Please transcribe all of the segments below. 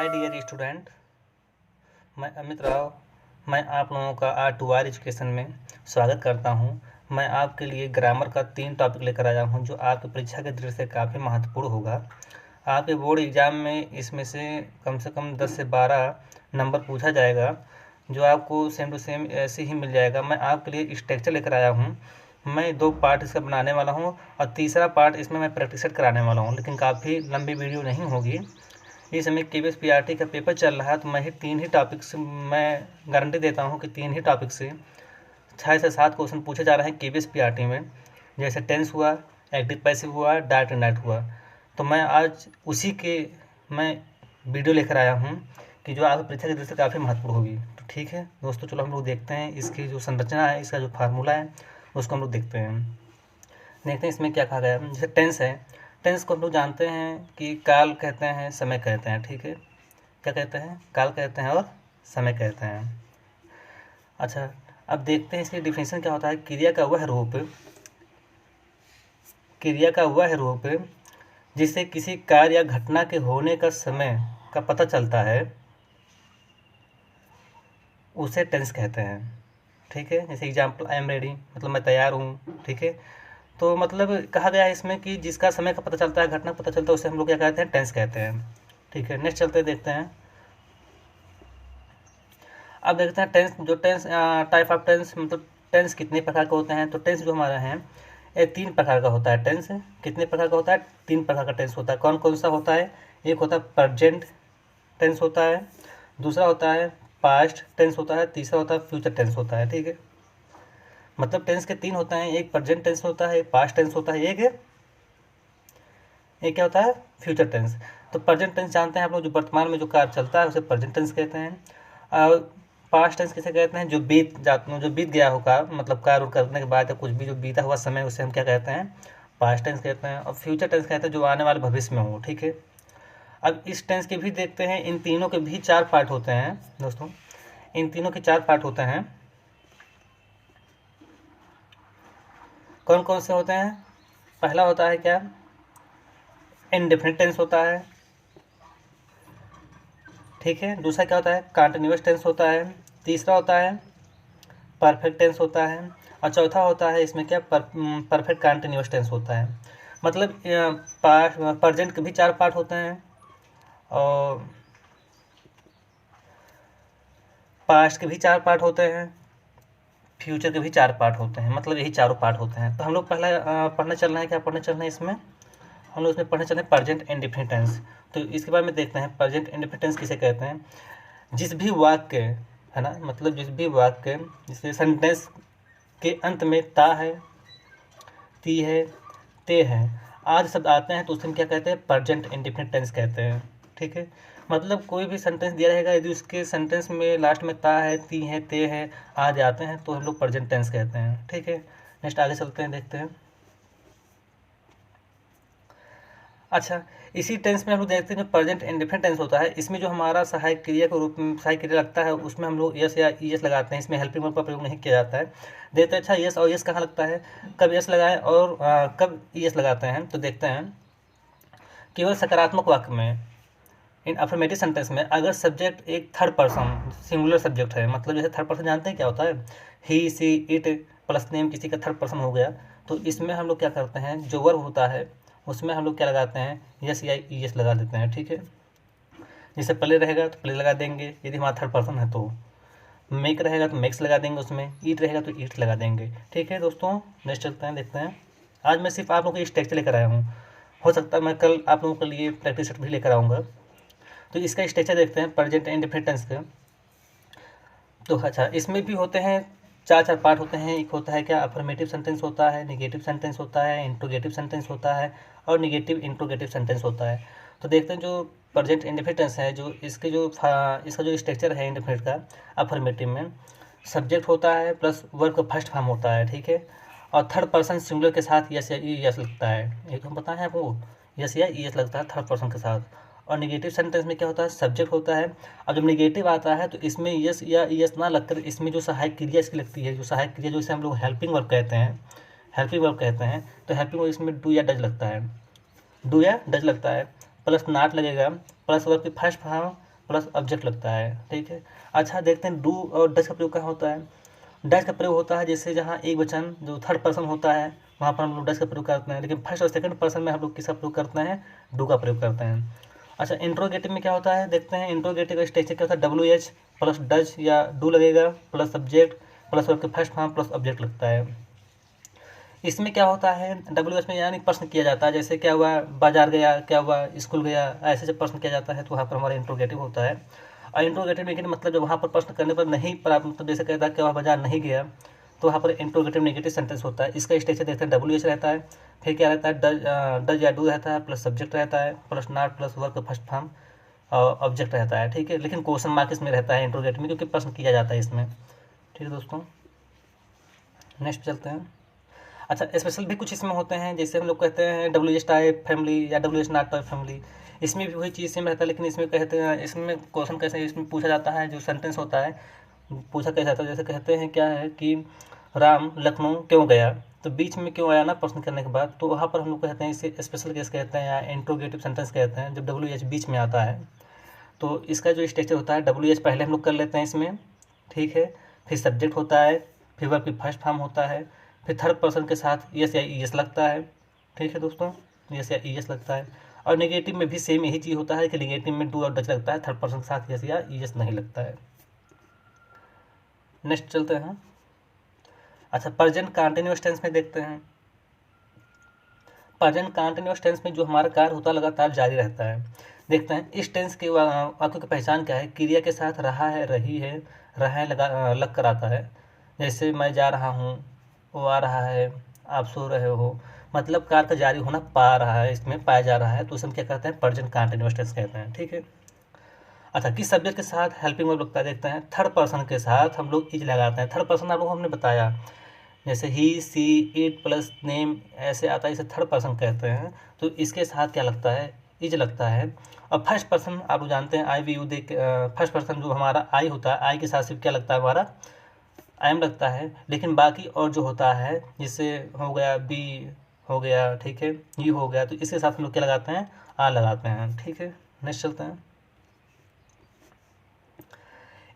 Hi dear student, मैं अमित राव। मैं आप लोगों का R2R एजुकेशन में स्वागत करता हूं। मैं आपके लिए ग्रामर का 3 टॉपिक लेकर आया हूं जो आपकी परीक्षा के दृष्टि से काफ़ी महत्वपूर्ण होगा। आपके बोर्ड एग्ज़ाम में इसमें से कम 10 से 12 नंबर पूछा जाएगा, जो आपको सेम टू सेम ऐसे ही मिल जाएगा। मैं आपके लिए स्ट्रक्चर लेकर आया हूँ। मैं 2 पार्ट इसका बनाने वाला हूँ और तीसरा पार्ट इसमें मैं प्रैक्टिस सेट कराने वाला हूँ, लेकिन काफ़ी लंबी वीडियो नहीं होगी। इस समय KBS PRT का पेपर चल रहा है, तो मैं 3 ही टॉपिक से मैं गारंटी देता हूँ कि 3 ही टॉपिक से 6 से 7 क्वेश्चन पूछे जा रहे हैं KBS PRT में। जैसे टेंस हुआ, एक्टिव पैसिव हुआ, डाट एंड नाइट हुआ। तो मैं आज उसी के मैं वीडियो लेकर आया हूँ कि जो आपकी परीक्षा की दृष्टि से काफ़ी महत्वपूर्ण होगी। तो ठीक है दोस्तों, चलो हम लोग देखते हैं इसकी जो संरचना है, इसका जो फार्मूला है उसको हम लोग देखते हैं इसमें क्या कहा गया है। जैसे टेंस है, टेंस को हम लोग जानते हैं कि काल कहते हैं, समय कहते हैं। ठीक है, क्या कहते हैं? काल कहते हैं और समय कहते हैं। अच्छा, अब देखते हैं इसकी डिफिनेशन क्या होता है। क्रिया का वह रूप जिससे किसी कार्य या घटना के होने का समय का पता चलता है उसे टेंस कहते हैं। ठीक है, जैसे एग्जाम्पल आई एम रेडी, मतलब मैं तैयार हूँ। ठीक है, तो मतलब कहा गया है इसमें कि जिसका समय का पता चलता है, घटना का पता चलता है, उसे हम लोग क्या कहते हैं? टेंस कहते हैं। ठीक है, नेक्स्ट चलते देखते हैं। अब देखते हैं टेंस टाइप ऑफ टेंस, मतलब टेंस कितने प्रकार के होते हैं। तो टेंस जो हमारा है ये 3 प्रकार का होता है। टेंस कितने प्रकार का होता है? 3 प्रकार का टेंस होता है। कौन कौन सा होता है? एक होता है प्रेजेंट टेंस होता है, दूसरा होता है पास्ट टेंस होता है, तीसरा होता है फ्यूचर टेंस होता है। ठीक है, मतलब टेंस के 3 होते हैं। एक प्रेजेंट टेंस होता है, एक पास्ट टेंस होता है, एक क्या होता है? Future tense. तो प्रेजेंट टेंस जानते हैं आप लोग, जो वर्तमान में जो कार्य चलता है उसे प्रेजेंट टेंस कहते हैं। और पास्ट टेंस किसे कहते हैं? जो बीत गया होगा, मतलब कार्य करने के बाद या कुछ भी जो बीता हुआ समय, उसे हम क्या कहते हैं? पास्ट टेंस कहते हैं। और फ्यूचर टेंस कहते हैं जो आने वाले भविष्य में हो। ठीक है, अब इस टेंस के भी देखते हैं। इन तीनों के भी 4 पार्ट होते हैं दोस्तों। इन तीनों के 4 पार्ट होते हैं। कौन कौन से होते हैं? पहला होता है क्या? इंडेफिनिट टेंस होता है। ठीक है, दूसरा क्या होता है? कंटिन्यूअस टेंस होता है। तीसरा होता है परफेक्ट टेंस होता है। और चौथा होता है इसमें क्या? परफेक्ट कंटिन्यूअस टेंस होता है। मतलब प्रेजेंट के भी 4 पार्ट होते हैं और पास्ट के भी 4 पार्ट होते हैं, फ्यूचर के भी 4 पार्ट होते हैं। मतलब यही चारों पार्ट होते हैं। तो हम लोग पहला पढ़ने चल रहे हैं। क्या पढ़ने चल रहे हैं इसमें? हम लोग इसमें पढ़ने चल रहे हैं प्रेजेंट इंडेफिनिट टेंस। तो इसके बारे में देखते हैं प्रेजेंट इंडेफिनिट टेंस किसे कहते हैं। जिस भी वाक्य है ना, मतलब जिस भी वाक्य जिसके सेंटेंस के अंत में ता है, ती है, ते है, आदि शब्द आते हैं तो उसे हम क्या कहते हैं? प्रेजेंट इंडेफिनिट टेंस कहते हैं। ठीक है, मतलब कोई भी सेंटेंस दिया रहेगा, यदि उसके सेंटेंस में लास्ट में ता है, ती है, ते है, आदि आते हैं तो हम लोग प्रेजेंट टेंस कहते हैं। ठीक है, नेक्स्ट आगे चलते हैं, देखते हैं। अच्छा, इसी टेंस में हम लोग देखते हैं जो प्रेजेंट इंडेफिनिट टेंस होता है, इसमें जो हमारा सहायक क्रिया के रूप में सहायक क्रिया लगता है, उसमें हम लोग यस या ईएस लगाते हैं। इसमें हेल्पिंग वर्ब का प्रयोग नहीं किया जाता है। देखते हैं अच्छा यस और यस कहाँ लगता है, कब यस लगाएं और कब ईएस लगाते हैं। तो देखते हैं, केवल सकारात्मक वाक्य में, इन अफर्मेटिव सेंटेंस में, अगर सब्जेक्ट एक थर्ड पर्सन सिंगुलर सब्जेक्ट है, मतलब जैसे थर्ड पर्सन जानते हैं क्या होता है? ही, सी, इट प्लस नेम किसी का थर्ड पर्सन हो गया, तो इसमें हम लोग क्या करते हैं? जो वर्ब होता है उसमें हम लोग क्या लगाते हैं? यस या ईएस लगा देते हैं। ठीक है, जैसे प्ले रहेगा तो प्ले लगा देंगे यदि हमारा थर्ड पर्सन है तो, मेक रहेगा तो मेक्स लगा देंगे, उसमें ईट रहेगा तो ईट लगा देंगे। ठीक है दोस्तों, नेक्स्ट चलते हैं, देखते हैं। आज मैं सिर्फ आप लोगों को स्ट्रक्चर लेकर आया हूँ, हो सकता है मैं कल आप लोगों के लिए प्रैक्टिस सेट भी लेकर आऊँगा। तो इसका स्ट्रक्चर देखते हैं प्रेजेंट इंडेफिनिट टेंस का। तो अच्छा, इसमें भी होते हैं 4 पार्ट होते हैं। एक होता है क्या? अफर्मेटिव सेंटेंस होता है, नेगेटिव सेंटेंस होता है, इंट्रोगेटिव सेंटेंस होता है और नेगेटिव इंट्रोगेटिव सेंटेंस होता है। तो देखते हैं जो प्रेजेंट इंडेफिनिट टेंस है, जो इसका जो स्ट्रक्चर है इंडेफिनिट का, अफर्मेटिव में सब्जेक्ट होता है प्लस वर्ब का फर्स्ट फॉर्म होता है। ठीक है, और थर्ड पर्सन सिंगुलर के साथ यस या यस लगता है। ये तो हम पता है आपको, यस या ईएस लगता है थर्ड पर्सन के साथ। और नेगेटिव सेंटेंस में क्या होता है? सब्जेक्ट होता है। अब जब नेगेटिव आता है तो इसमें यस या ईएस ना लगकर इसमें जो सहायक क्रिया इसकी लगती है, जो सहायक क्रिया जो इसे हम लोग हेल्पिंग वर्ब कहते हैं, तो हेल्पिंग वर्ब इसमें डू या डज लगता है, प्लस नाट लगेगा, प्लस वर्ब की फर्स्ट फॉर्म प्लस ऑब्जेक्ट लगता है, ठीक है। अच्छा देखते हैं डू और डज का प्रयोग कहाँ होता है। डज का प्रयोग होता है जैसे जहाँ एक वचन जो थर्ड पर्सन होता है वहाँ पर हम लोग डज का प्रयोग करते हैं, लेकिन फर्स्ट और सेकंड पर्सन में हम लोग किसका प्रयोग करते हैं, डू का प्रयोग करते हैं। अच्छा इंट्रोगेटिव में क्या होता है, देखते हैं इंट्रोगेटिव का स्ट्रक्चर क्या होता है, डब्ल्यू एच प्लस डज या डू लगेगा प्लस सब्जेक्ट प्लस वर्ब के फर्स्ट फॉर्म प्लस ऑब्जेक्ट लगता है। इसमें क्या होता है, डब्ल्यू एच में यानी प्रश्न किया जाता है, जैसे क्या हुआ बाजार गया, क्या हुआ स्कूल गया, ऐसे जब प्रश्न किया जाता है तो वहाँ पर हमारा इंट्रोगेटिव होता है। और इंट्रोगेटिव नेगेटिव मतलब जब वहाँ पर प्रश्न करने पर नहीं प्राप्त, मतलब जैसे कहता है कि वह बाजार नहीं गया, तो वहाँ पर इंट्रोगेटिव नेगेटिव सेंटेंस होता है। इसका स्ट्रक्चर देखते हैं, डब्ल्यू एच रहता है, फिर क्या रहता है, डज या डू रहता है प्लस सब्जेक्ट रहता है प्लस नॉट प्लस वर्ब का फर्स्ट फॉर्म ऑब्जेक्ट रहता है, ठीक है। लेकिन क्वेश्चन मार्क इसमें रहता है इंट्रोगेटिव में, क्योंकि प्रश्न किया जाता है इसमें, ठीक है दोस्तों। नेक्स्ट चलते हैं। अच्छा स्पेशल भी कुछ इसमें होते हैं, जैसे हम लोग कहते हैं डब्ल्यू एच टाइप फैमिली या W H not type family, इसमें भी वही चीज़ सेम रहता है, लेकिन इसमें कहते हैं, इसमें क्वेश्चन कैसे इसमें पूछा जाता है, जो सेंटेंस होता है पूछा कैसे जाता है, जैसे कहते हैं क्या है कि राम लखनऊ क्यों गया, तो बीच में क्यों आया ना प्रश्न करने के बाद, तो वहाँ पर हम लोग कहते हैं इसे स्पेशल केस कहते हैं या इंट्रोगेटिव सेंटेंस कहते हैं, जब डब्ल्यू एच बीच में आता है। तो इसका जो स्ट्रक्चर होता है, डब्ल्यू एच पहले हम लोग कर लेते हैं इसमें, ठीक है, फिर सब्जेक्ट होता है, फिर वर्ब की फर्स्ट फॉर्म होता है, फिर थर्ड पर्सन के साथ यस या ई एस लगता है, ठीक है दोस्तों, यस या ई एस लगता है। और नेगेटिव में भी सेम यही चीज़ होता है कि नेगेटिव में डू और डच लगता है, थर्ड पर्सन के साथ यस या ई एस नहीं लगता है। नेक्स्ट चलते हैं। अच्छा प्रेजेंट कंटिन्यूअस टेंस में देखते हैं। प्रेजेंट कंटिन्यूअस टेंस में जो हमारा कार्य होता है लगातार जारी रहता है। देखते हैं इस टेंस के वाक्यों की पहचान क्या है, क्रिया के साथ रहा है, रही है, रहा है लग कर आता है। जैसे मैं जा रहा हूँ, वो आ रहा है, आप सो रहे हो, मतलब कार्य का जारी होना पा रहा है, इसमें पाया जा रहा है, तो उसे हम क्या कहते हैं, प्रेजेंट कंटिन्यूअस टेंस कहते हैं, ठीक है। अच्छा किस सब्जेक्ट के साथ हेल्पिंग वर्ब लगता है, देखते हैं थर्ड पर्सन के साथ हम लोग इज लगाते हैं। थर्ड पर्सन आप लोगों को हमने बताया, जैसे ही सी इट प्लस नेम ऐसे आता है, इसे थर्ड पर्सन कहते हैं, तो इसके साथ क्या लगता है, इज लगता है। और फर्स्ट पर्सन आप लोग जानते हैं आई वी यू देख, फर्स्ट पर्सन जो हमारा आई होता है, आई के साथ सिर्फ क्या लगता है, हमारा आई एम लगता है, लेकिन बाकी और जो होता है जिससे हो गया बी हो गया, ठीक है, यू हो गया, तो इसके साथ हम लोग क्या लगाते हैं, आ लगाते हैं, ठीक है। नेक्स्ट चलते हैं।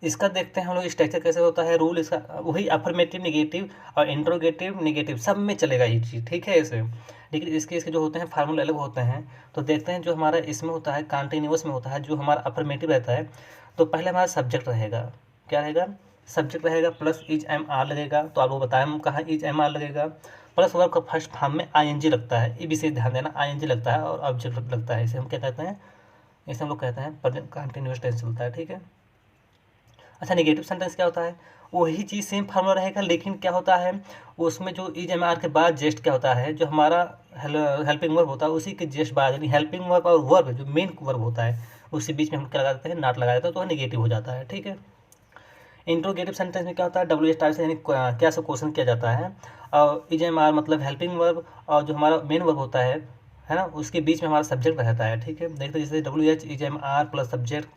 इसका देखते हैं हम लोग स्ट्रक्चर कैसे होता है, रूल इसका वही अफर्मेटिव नेगेटिव और इंट्रोगेटिव नेगेटिव सब में चलेगा ये चीज़, ठीक है ऐसे, लेकिन इसके जो होते हैं फार्मूले अलग होते हैं। तो देखते हैं जो हमारा इसमें होता है कॉन्टिन्यूअस में होता है, जो हमारा अफर्मेटिव रहता है, तो पहले हमारा सब्जेक्ट रहेगा, क्या रहेगा, सब्जेक्ट रहेगा प्लस इज एम आर लगेगा, तो आपको बताया हम कहाँ इज एम आर लगेगा, प्लस वर्ब का फर्स्ट फॉर्म में आई एन जी लगता है, ये विशेष ध्यान देना, आई एन जी लगता है और ऑब्जेक्ट लगता है, इसे हम क्या कहते हैं, इसे हम लोग कहते हैं प्रेजेंट कंटिन्यूअस टेंस चलता है, ठीक है। अच्छा नेगेटिव सेंटेंस क्या होता है, वही चीज़ सेम फार्मूला रहेगा, लेकिन क्या होता है उसमें जो इज एम आर के बाद जेस्ट क्या होता है, जो हमारा हेल्पिंग वर्ब होता है उसी के जेस्ट बाद, यानी हेल्पिंग वर्ब और वर्ब जो मेन वर्ब होता है उसी बीच में हम क्या लगा देते हैं, नॉट लगा देते हैं, तो नेगेटिव हो जाता है, ठीक है। इंट्रोगेटिव सेंटेंस में क्या होता है, डब्ल्यू एच टाइप से यानी क्या से क्वेश्चन किया जाता है, और इज एम आर मतलब हेल्पिंग वर्ब और जो हमारा मेन वर्ब होता है ना, उसके बीच में हमारा सब्जेक्ट रहता है, ठीक है। देखते जैसे W H is am are plus subject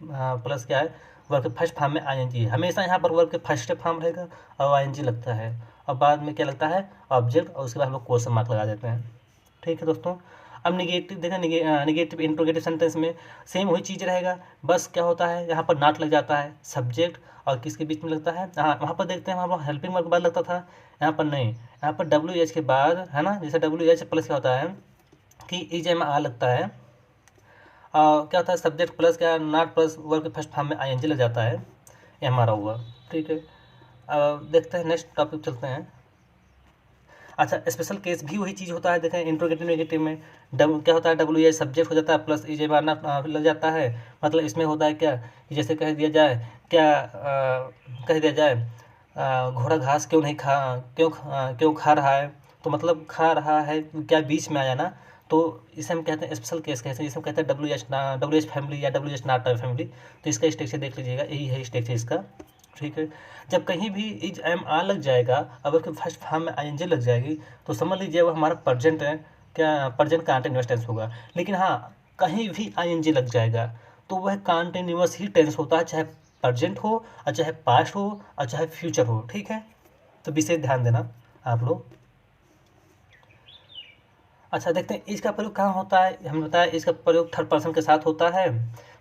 plus क्या है, वर्ब के फर्स्ट फॉर्म में आई एन जी है, हमेशा यहाँ पर वर्ब के फर्स्ट फॉर्म रहेगा और आई एन जी लगता है, और बाद में क्या लगता है, ऑब्जेक्ट, और उसके बाद हम लोग क्वेश्चन मार्क लगा देते हैं, ठीक है दोस्तों। अब निगेटिव देखें, निगेटिव इंट्रोगेटिव सेंटेंस में सेम वही चीज़ रहेगा, बस क्या होता है यहाँ पर नॉट लग जाता है, सब्जेक्ट और किसके बीच में लगता है, हाँ वहाँ पर देखते हैं वहाँ पर हेल्पिंग वर्ब के बाद लगता था, यहाँ पर नहीं, यहाँ पर डब्ल्यू एच के बाद है ना, जैसे डब्ल्यू एच प्लस क्या होता है कि इज एम आर लगता है, क्या होता है सब्जेक्ट प्लस क्या नॉट प्लस वर्ब के फर्स्ट फॉर्म में आई एन जी लग जाता है, ये हमारा हुआ, ठीक है। देखते हैं नेक्स्ट टॉपिक चलते हैं। अच्छा स्पेशल केस भी वही चीज़ होता है, देखें इंट्रोगेटिव नेगेटिव में क्या होता है, डब्ल्यू एच सब्जेक्ट हो जाता है plus is am are not लग जाता है, मतलब इसमें होता है क्या कि जैसे कह दिया जाए क्या कह दिया जाए घोड़ा घास क्यों नहीं खा, क्यों खा रहा है, तो मतलब खा रहा है क्या बीच में आया ना, तो इसे हम कहते हैं स्पेशल केस कहते हैं, जिसे हम कहते हैं डब्ल्यू एच फैमिली या डब्ल्यू एच नॉट फैमिली। तो इसका स्ट्रक्चर देख लीजिएगा, यही है स्ट्रक्चर इसका, ठीक है। जब कहीं भी इज एम आर लग जाएगा, अगर कि फर्स्ट फॉर्म में आई एन जी लग जाएगी, तो समझ लीजिए वो हमारा प्रेजेंट है, क्या प्रेजेंट कंटिन्यूअस टेंस होगा। लेकिन हाँ कहीं भी आई एन जी लग जाएगा तो वह कंटिन्यूअस ही टेंस होता है, चाहे प्रेजेंट हो और चाहे पास्ट हो और चाहे फ्यूचर हो, ठीक है। तो विशेष ध्यान देना आप लोग। अच्छा देखते हैं इसका प्रयोग कहाँ होता है, हमने बताया इसका प्रयोग थर्ड पर्सन के साथ होता है,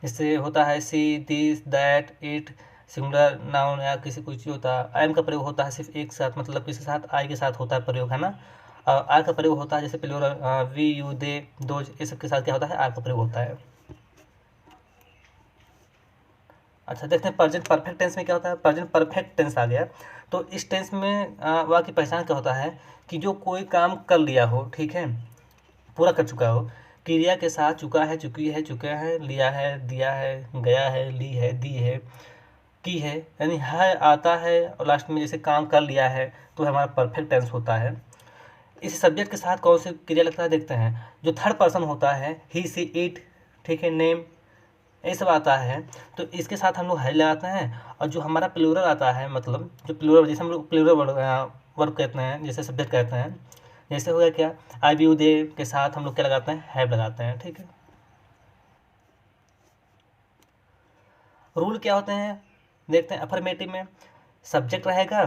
जैसे होता है सी, this, that, it, singular noun या किसी कोई चीज़ होता है। आई एम का प्रयोग होता है सिर्फ एक साथ, मतलब किसी साथ आई के साथ होता है प्रयोग, है ना। आर का प्रयोग होता है जैसे plural we, you, they, those, ये सब के साथ क्या होता है, आर का प्रयोग होता है। अच्छा देखते हैं प्रेजेंट परफेक्ट टेंस में क्या होता है। प्रेजेंट परफेक्ट टेंस आ गया, तो इस टेंस में वाक्य की पहचान क्या होता है कि जो कोई काम कर लिया हो, ठीक है, पूरा कर चुका हो, क्रिया के साथ चुका है, चुकी है, चुके हैं, लिया है, दिया है, गया है, ली है, दी है, की है, यानी है, आता है, और लास्ट में जैसे काम कर लिया है तो हमारा परफेक्ट टेंस होता है। इस सब्जेक्ट के साथ कौन सी क्रिया लगता है देखते हैं। जो थर्ड पर्सन होता है, ही, सी, इट, ठीक है, नेम, ये सब आता है, तो इसके साथ हम लोग है लगाते हैं। और जो हमारा प्लूरल आता है, मतलब जो प्लूरल, जैसे हम लोग प्लूरल वर्ब कहते हैं, जैसे सब्जेक्ट कहते हैं, जैसे हो गया क्या, आई, यू, दे के साथ हम लोग क्या लगाते हैं, हैव लगाते हैं, ठीक है। रूल क्या होते हैं देखते हैं। अफर्मेटिव में सब्जेक्ट रहेगा,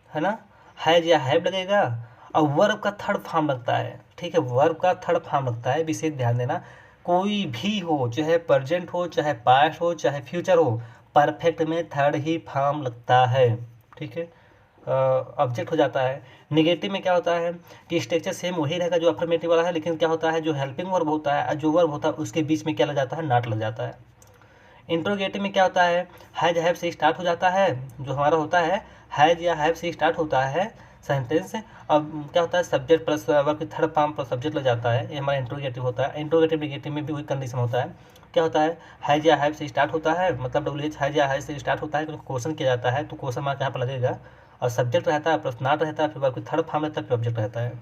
है ना, हैज या हैव लगेगा, और वर्ब का थर्ड फॉर्म लगता है, ठीक है, वर्ब का थर्ड फॉर्म लगता है, विशेष ध्यान देना। कोई भी हो, चाहे प्रेजेंट हो, चाहे पास्ट हो, चाहे फ्यूचर हो, परफेक्ट में थर्ड ही फॉर्म लगता है, ठीक है, ऑब्जेक्ट हो जाता है। निगेटिव में क्या होता है कि स्ट्रक्चर सेम वही रहेगा जो अफर्मेटिव वाला है, लेकिन क्या होता है जो हेल्पिंग वर्ब होता है, जो वर्ब होता है उसके बीच में क्या लग जाता है, नॉट लग जाता है। इंट्रोगेटिव में क्या होता है, हैज हैव से स्टार्ट हो जाता है, जो हमारा होता है हैज या हैव से स्टार्ट होता है सेंटेंस। अब क्या होता है, सब्जेक्ट प्लस वर्ब की थर्ड फॉर्म प्लस सब्जेक्ट लग जाता है, ये हमारा इंट्रोगेटिव होता है। इंट्रोगेटिव निगेटिव में भी वही कंडीशन होता है। क्या होता है, हैज या हैव से स्टार्ट होता है, मतलब WH हैज या हैव से स्टार्ट होता है, क्योंकि क्वेश्चन किया जाता है तो क्वेश्चन मार्क यहाँ पर लगेगा, और सब्जेक्ट रहता है प्लस नॉट रहता है, फिर वर्ब की थर्ड फॉर्म रहता है, फिर ऑब्जेक्ट रहता है।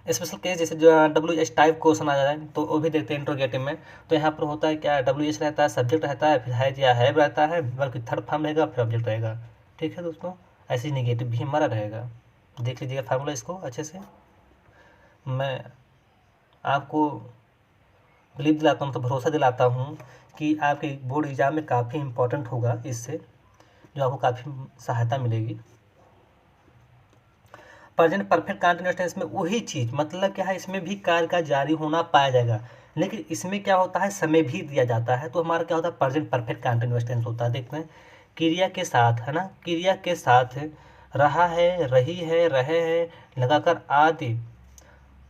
स्पेशल केस जैसे जो WH टाइप क्वेश्चन आ जाए तो वो भी देखते हैं इंट्रोगेटिव में। तो यहाँ पर होता है क्या, WH रहता है, सब्जेक्ट रहता है, फिर हैज या हैव रहता है, वर्ब की थर्ड फॉर्म रहेगा, फिर ऑब्जेक्ट रहेगा, ठीक है दोस्तों। ऐसे ही नेगेटिव भी हमारा रहेगा, देख लीजिएगा फार्मूला इसको अच्छे से। मैं आपको बिलीव दिलाता हूँ, तो भरोसा दिलाता हूँ कि आपके बोर्ड एग्जाम में काफ़ी इंपॉर्टेंट होगा इससे, जो आपको काफ़ी सहायता मिलेगी। प्रेजेंट परफेक्ट कंटीन्यूअस टेंस में वही चीज़, मतलब क्या है, इसमें भी कार्य का जारी होना पाया जाएगा, लेकिन इसमें क्या होता है, समय भी दिया जाता है। तो हमारा क्या होता है, प्रेजेंट परफेक्ट कंटीन्यूअस टेंस होता है। देखते हैं क्रिया के साथ, है ना, क्रिया के साथ रहा है, रही है, रहे हैं लगाकर आदि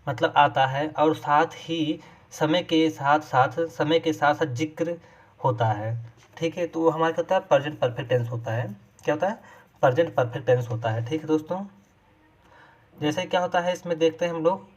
मतलब आता है, और साथ ही समय के साथ साथ, समय के साथ साथ जिक्र होता है, ठीक है। तो वो हमारा क्या होता है, प्रेजेंट परफेक्ट टेंस होता है। क्या होता है, प्रेजेंट परफेक्ट टेंस होता है, ठीक है दोस्तों। जैसे क्या होता है इसमें देखते हैं हम लोग,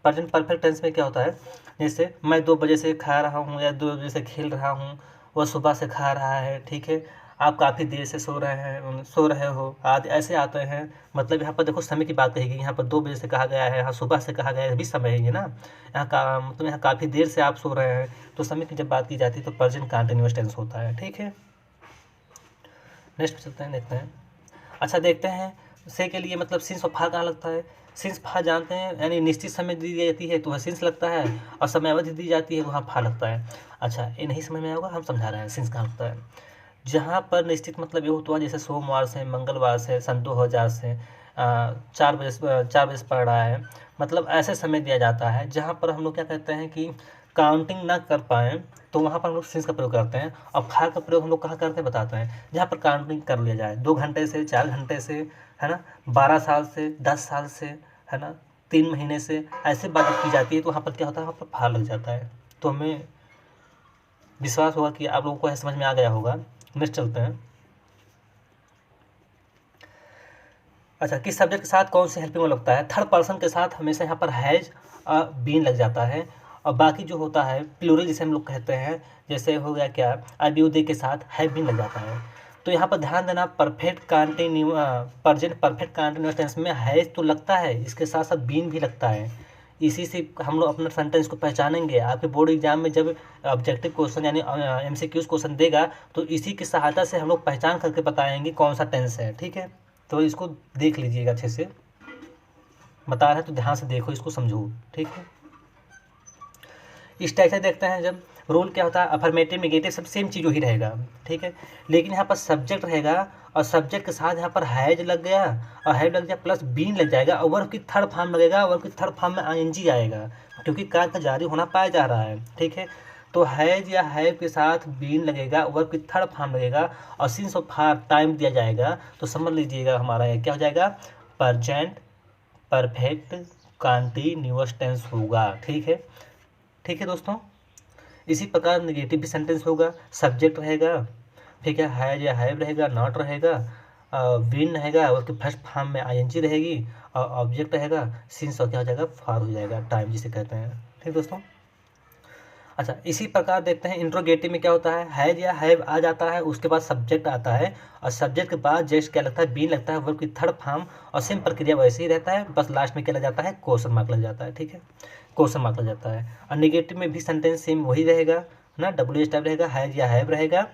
प्रेजेंट परफेक्ट टेंस में क्या होता है, जैसे मैं 2 बजे से खा रहा हूँ या 2 बजे से खेल रहा हूँ, वह सुबह से खा रहा है, ठीक है। आप काफ़ी देर से सो रहे हो आदि ऐसे आते हैं। मतलब यहाँ पर देखो समय की बात कही गई, यहाँ पर 2 बजे से कहा गया है, यहाँ सुबह से कहा गया है, भी समय है ये ना। यहाँ का मतलब यहाँ काफ़ी देर से आप सो रहे हैं, तो समय की जब बात की जाती है तो प्रेजेंट कंटीन्यूअस टेंस होता है, ठीक है। नेक्स्ट चलते हैं, देखते हैं। अच्छा देखते हैं, से के लिए मतलब सिंस और फा कहाँ लगता है। सिंस फा जानते हैं, यानी निश्चित समय दी जाती है तो वह सिंस लगता है, और समय अवधि दी जाती है वहाँ फा लगता है। अच्छा ये नहीं समझ में आएगा, हम समझा रहे हैं सिंस कहाँ लगता है। जहाँ पर निश्चित मतलब ये होता है, जैसे सोमवार से, मंगलवार से, सन 2000 से 4 बजे से पढ़ रहा है, मतलब ऐसे समय दिया जाता है जहाँ पर हम लोग क्या कहते हैं कि काउंटिंग ना कर पाएँ, तो वहाँ पर हम लोग सिंस का प्रयोग करते हैं। और फा का प्रयोग हम लोग कहाँ करते हैं बताते हैं, जहाँ पर काउंटिंग कर लिया जाए, 2 घंटे से, 4 घंटे से, है ना, 12 साल से, 10 साल से, है ना, 3 महीने से, ऐसे बात की जाती है, तो वहाँ पर क्या होता है, वहाँ पर फा लग जाता है। तो हमें विश्वास होगा कि आप लोगों को यह समझ में आ गया होगा। नेक्स्ट चलते हैं। अच्छा किस सब्जेक्ट के साथ कौन सी हेल्पिंग वर्ब लगता है। थर्ड पर्सन के साथ हमेशा यहाँ पर हैज बीन लग जाता है, और बाकी जो होता है प्लूरल जिसे हम लोग कहते हैं, जैसे हो गया क्या, अब्यूदे के साथ हैव बीन लग जाता है। तो यहाँ पर ध्यान देना, perfect continue present perfect continuous tense में हैज तो लगता है, इसके साथ साथ बीन भी लगता है। इसी से हम लोग अपना सेंटेंस को पहचानेंगे। आपके बोर्ड एग्जाम में जब ऑब्जेक्टिव क्वेश्चन यानी MCQs क्वेश्चन देगा, तो इसी की सहायता से हम लोग पहचान करके बताएंगे कौन सा टेंस है, ठीक है। तो इसको देख लीजिएगा अच्छे से, बता रहे हैं तो ध्यान से देखो, इसको समझो, ठीक है। स्ट्रक्चर देखते हैं, जब रूल क्या होता है, अफर्मेटिव नेगेटिव सब सेम चीज़ वही रहेगा, ठीक है। लेकिन यहाँ पर सब्जेक्ट रहेगा और सब्जेक्ट के साथ यहाँ पर हैज लग गया और हैव लग गया प्लस बीन लग जाएगा और वर्ब की थर्ड फॉर्म लगेगा, वर्ब की थर्ड फॉर्म में आईएनजी आएगा क्योंकि कार्य का जारी होना पाया जा रहा है, ठीक है। तो हैज या हैव के साथ बीन लगेगा, वर्ब की थर्ड फॉर्म लगेगा और सिंस ऑफ टाइम दिया जाएगा, तो समझ लीजिएगा हमारा ये क्या हो जाएगा, प्रेजेंट परफेक्ट कंटीन्यूअस टेंस होगा, ठीक है। ठीक है दोस्तों, इसी प्रकार नेगेटिव भी सेंटेंस होगा, सब्जेक्ट रहेगा, ठीक है, हैज या हैव रहेगा, नॉट रहेगा, बीन रहेगा, उसके फर्स्ट फॉर्म में आईएनजी रहेगी और ऑब्जेक्ट रहेगा, सिंस और क्या हो जाएगा, फार हो जाएगा, टाइम जिसे कहते हैं, ठीक दोस्तों। अच्छा, इसी प्रकार देखते हैं इंट्रोगेटिव में क्या होता है, हैज या हैव आ जाता है, उसके बाद सब्जेक्ट आता है और सब्जेक्ट के बाद जस्ट क्या लगता है, बीन लगता है, वर्ब की थर्ड फॉर्म और सेम प्रक्रिया वैसे ही रहता है, बस लास्ट में क्या लग जाता है, क्वेश्चन मार्क लग जाता है, ठीक है, क्वेश्चन मार्क लग जाता है। और निगेटिव में भी सेंटेंस सेम वही रहेगा ना, WH टाइप रहेगा, हैज या हैव रहेगा,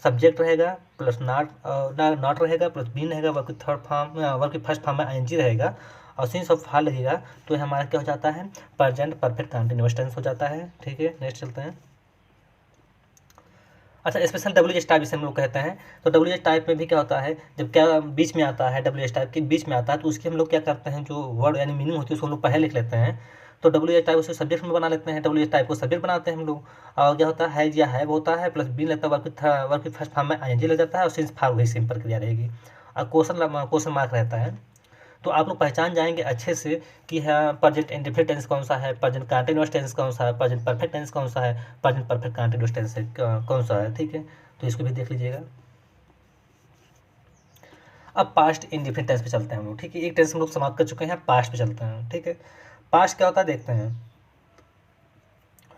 सब्जेक्ट रहेगा प्लस नॉट रहेगा प्लस बीन रहेगा, वर्ब की थर्ड फॉर्म, वर्ब की फर्स्ट फॉर्म में आईएनजी रहेगा और सिंस ऑफ हाल लगेगा, तो हमारा क्या हो जाता है, प्रेजेंट परफेक्ट कंटीन्यूअस टेंस हो जाता है, ठीक है। नेक्स्ट चलते हैं। अच्छा, स्पेशल WH टाइप जिसे हम लोग कहते हैं, तो WH टाइप में भी क्या होता है, जब क्या बीच में आता है, WH टाइप के बीच में आता है, तो उसकी हम लोग क्या करते हैं, जो वर्ड यानी मीनिंग होती है उसको हम लोग पहले लिख लेते हैं, तो WH टाइप उसे सब्जेक्ट में बना लेते हैं, WH टाइप को सब्जेक्ट बनाते हैं हम लोग, और क्या होता है, या हैव होता है प्लस बीन लगता है, वर्ब की फर्स्ट फॉर्म में आईएनजी लग जाता है और सिंस फार वही सेम प्रक्रिया रहेगी और क्वेश्चन मार्क रहता है। तो आप लोग पहचान जाएंगे अच्छे से कि हाँ, प्रेजेंट इंडेफिनिट टेंस कौन सा है, प्रेजेंट कंटीन्यूअस टेंस कौन सा है, प्रेजेंट परफेक्ट टेंस कौन सा है, प्रेजेंट परफेक्ट कंटीन्यूअस टेंस कौन सा है, ठीक है। तो इसको भी देख लीजिएगा। अब पास्ट इंडेफिनिट टेंस पे चलते हैं हम लोग, ठीक है। एक टेंस हम लोग समाप्त कर चुके हैं, पास्ट पे चलते हैं, ठीक है। पास्ट क्या होता है देखते हैं,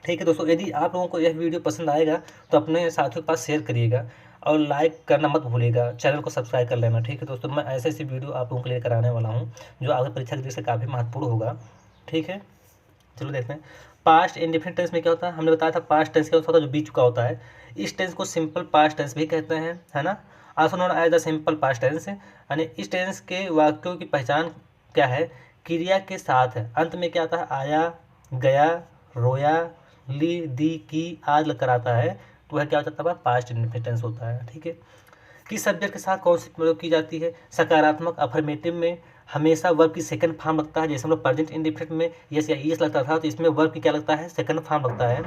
ठीक है दोस्तों। यदि आप लोगों को यह वीडियो पसंद आएगा तो अपने साथियों के पास शेयर करिएगा और लाइक करना मत भूलिएगा, चैनल को सब्सक्राइब कर लेना, ठीक है दोस्तों। मैं ऐसे ऐसी वीडियो आप लोगों के लिए कराने वाला हूँ जो आगे परीक्षा की दृष्टि से काफ़ी महत्वपूर्ण होगा, ठीक है। चलो देखते हैं पास्ट इंडेफिनिट टेंस में क्या होता है। हमने बताया था पास्ट टेंस क्या होता है, जो बीत चुका होता है। इस टेंस को सिंपल पास्ट टेंस भी कहते हैं, है ना, also known as the simple past tense. यानी इस टेंस के वाक्यों की पहचान क्या है, क्रिया के साथ है, अंत में क्या आता है, आया, गया, रोया, ली, दी, की, आज लग कर आता है, तो वह क्या हो जाता है, पास्ट इंडेफिनिट टेंस होता है, ठीक है। किस सब्जेक्ट के साथ कौन सी प्रयोग की जाती है, सकारात्मक अफर्मेटिव में हमेशा वर्ब की सेकंड फॉर्म लगता है, जैसे हम लोग प्रेजेंट इंडेफिनिट में यस या ईएस लगता था, तो इसमें वर्ब की क्या लगता है, सेकंड फॉर्म लगता है,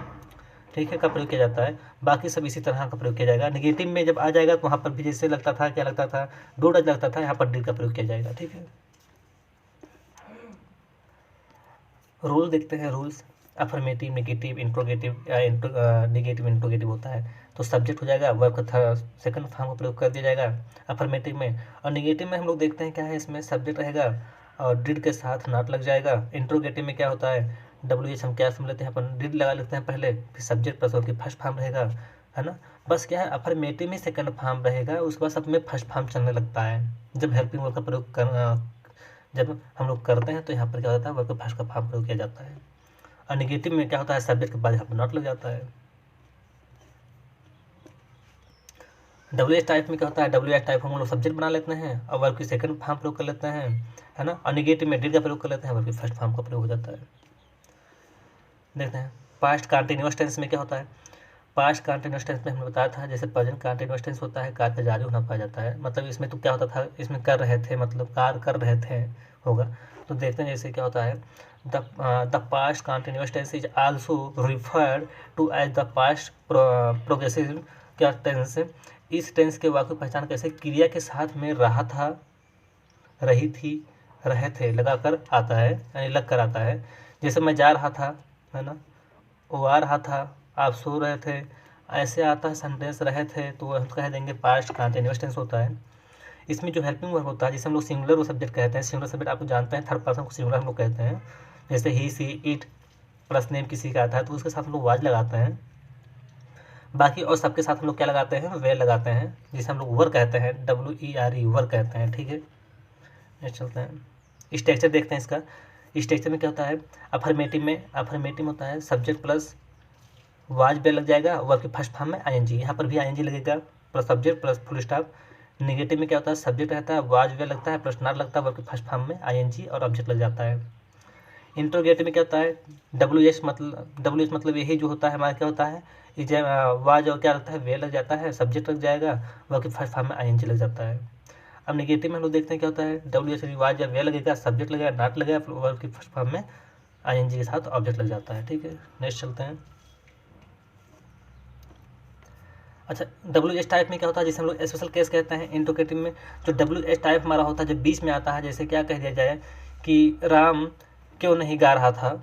ठीक है, का प्रयोग किया जाता है। बाकी सब इसी तरह का प्रयोग किया जाएगा। नेगेटिव में जब आ जाएगा तो वहाँ पर भी जैसे लगता था, क्या लगता था, डोड लगता था, यहाँ पर डिड का प्रयोग किया जाएगा, ठीक है। रूल देखते हैं, रूल्स। अफर्मेटिव, नेगेटिव, इंट्रोगेटिव या नेगेटिव इंट्रोगेटिव होता है, तो सब्जेक्ट हो जाएगा, वर्ब का सेकंड फॉर्म का प्रयोग कर दिया जाएगा अफर्मेटिव में। और नेगेटिव में हम लोग देखते हैं क्या है, इसमें सब्जेक्ट रहेगा और डिड के साथ नॉट लग जाएगा। इंट्रोगेटिव में क्या होता है, WH हम क्या समझ लेते हैं, अपन डिड लगा लेते हैं पहले, फिर सब्जेक्ट प्लस वर्ब की फर्स्ट फॉर्म रहेगा, है ना। बस क्या है, अफर्मेटिव में सेकंड फॉर्म रहेगा, उसके बाद सब में फर्स्ट फॉर्म चलने लगता है। जब हेल्पिंग वर्ब का प्रयोग जब हम लोग करते हैं तो यहाँ पर क्या होता है, वर्ब का फर्स्ट का फॉर्म प्रयोग किया जाता है। और नेगेटिव में क्या होता है, सब्जेक्ट के बाद यहाँ पर नॉट लग जाता है। WH टाइप में क्या होता है, WH टाइप हम लोग सब्जेक्ट बना लेते हैं और वर्ब की सेकंड फॉर्म प्रयोग कर लेते हैं, है ना। और नेगेटिव में डिड का प्रयोग कर लेते हैं, वर्ब की फर्स्ट फॉर्म का प्रयोग हो जाता है। देखते हैं पास्ट कंटीन्यूअस टेंस में क्या होता है। पास्ट कंटीन्यूअस टेंस में हमने बताया था, जैसे प्रेजेंट कंटीन्यूअस टेंस होता है, कार्य का जारी होना पाया जाता है, मतलब इसमें तो क्या होता था, इसमें कर रहे थे, मतलब कार्य कर रहे थे होगा। तो देखते हैं जैसे क्या होता है, the past continuous tense is also referred to as the past progressive क्या टेंस। इस टेंस के वाक्य पहचान कैसे, क्रिया के साथ में रहा था, रही थी, रहे थे लगाकर आता है, यानी लग कर आता है। जैसे मैं जा रहा था, है ना, वो आ रहा था, आप सो रहे थे, ऐसे आता है सेंटेंस, रहे थे, तो हम कह देंगे पास्ट कंटीन्यूअस टेंस होता है। इसमें जो हेल्पिंग वर्ब होता है, जिसे हम लोग सिंगुलर वो सब्जेक्ट कहते हैं, सिंगुलर सब्जेक्ट आप लोग जानते हैं, थर्ड पर्सन को सिंगुलर हम लोग कहते हैं। जैसे ही, सी, इट प्लस नेम किसी का आता है तो उसके साथ हम लोग वाज लगाते हैं। बाकी और सबके साथ हम लोग क्या लगाते हैं, वेर लगाते हैं, जिसे हम लोग वर कहते हैं, WERE वर कहते हैं, ठीक है। नेक्स्ट चलते हैं, स्ट्रक्चर देखते हैं इसका। स्ट्रक्चर में क्या होता है, अफर्मेटिव होता है सब्जेक्ट प्लस वाज बे लग जाएगा, वर्ब की फर्स्ट फॉर्म में आईएनजी, यहाँ पर भी आईएनजी लगेगा, plus subject plus full stop. Negative में क्या होता है, सब्जेक्ट रहता है, वाज बे लगता है प्लस नॉट लगता है, वर्ब की फर्स्ट फॉर्म में आईएनजी और ऑब्जेक्ट लग जाता है। इंट्रोगेटिव में क्या होता है, डब्ल्यू एच मतलब यही जो होता है हमारा क्या होता है, वाज और क्या लगता है, वे लग जाता है, सब्जेक्ट लग जाएगा, वर्ब के फर्स्ट फॉर्म में आईएनजी लग जाता है। अब नेगेटिव में हम लोग देखते हैं क्या होता है, डब्ल्यू एच वाज या वे लगेगा, सब्जेक्ट लगेगा, नॉट लगेगा, वर्ब के फर्स्ट फॉर्म में आईएनजी के साथ ऑब्जेक्ट लग जाता है। ठीक है, नेक्स्ट चलते हैं। अच्छा, डब्ल्यू एच टाइप में क्या होता है, जिसे हम लोग स्पेशल केस कहते हैं इंट्रोगेटिव में। जो डब्ल्यू एच टाइप हमारा होता है, जब बीच में आता है, जैसे क्या कह दिया जाए कि राम क्यों नहीं गा रहा था,